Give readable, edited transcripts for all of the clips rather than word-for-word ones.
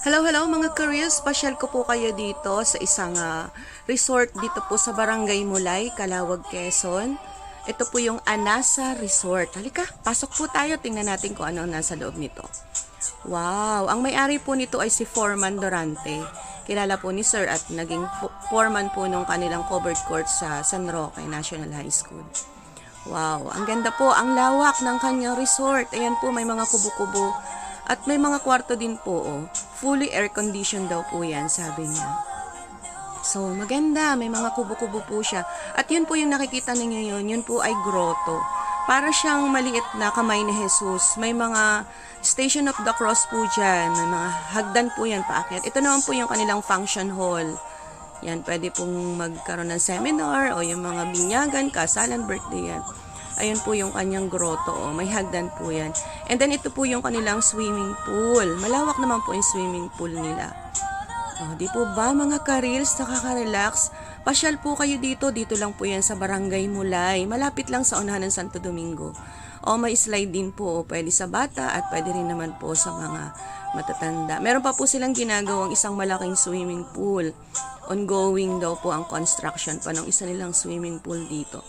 Hello, hello mga Koreans. Pasyal ko po kayo dito sa isang resort dito po sa Barangay Mulay, Calawag, Quezon. Ito po yung Anasa Resort. Halika, pasok po tayo. Tingnan natin kung ano ang nasa loob nito. Wow! Ang may-ari po nito ay si Foreman Dorante. Kilala po ni Sir at naging foreman po nung kanilang covered court sa San Roque National High School. Wow! Ang ganda po. Ang lawak ng kanyang resort. Ayan po, may mga kubo-kubo. At may mga kwarto din po, oh. Fully air-conditioned daw po yan, sabi niya. So, maganda. May mga kubo-kubo po siya. At yun po yung nakikita ninyo yun po ay grotto. Para siyang maliit na kamay ni Jesus. May mga Station of the Cross po dyan. May mga hagdan po yan paakyat. Ito naman po yung kanilang function hall. Yan, pwede pong magkaroon ng seminar o yung mga binyagan, kasalan, birthday yan. Ayun po yung kanyang grotto. Oh. May hagdan po yan. And then ito po yung kanilang swimming pool. Malawak naman po yung swimming pool nila. Oh, di po ba mga ka-reels, nakaka-relax? Pasyal po kayo dito. Dito lang po yan sa Barangay Mulay. Malapit lang sa unahan ng Santo Domingo. O may slide din po. Pwede sa bata at pwede rin naman po sa mga matatanda. Meron pa po silang ginagawang isang malaking swimming pool. Ongoing daw po ang construction pa ng isa nilang swimming pool dito.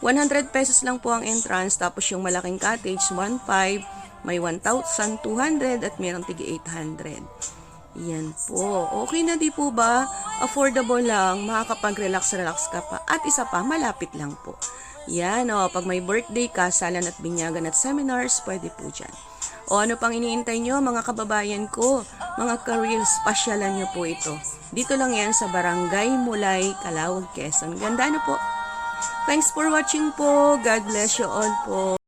100 pesos lang po ang entrance, tapos yung malaking cottage, 1.5, may 1,200 at mayroong tigi 800. Yan po. Okay na di po ba? Affordable lang, makakapag-relax ka pa. At isa pa, malapit lang po. Yan o, pag may birthday, kasalan at binyagan at seminars, pwede po dyan. O ano pang iniintay nyo mga kababayan ko? Mga ka-reels, pasyalan nyo po ito. Dito lang yan sa Barangay Mulay, Calawag, Quezon. Ganda po. Thanks for watching po. God bless you all po.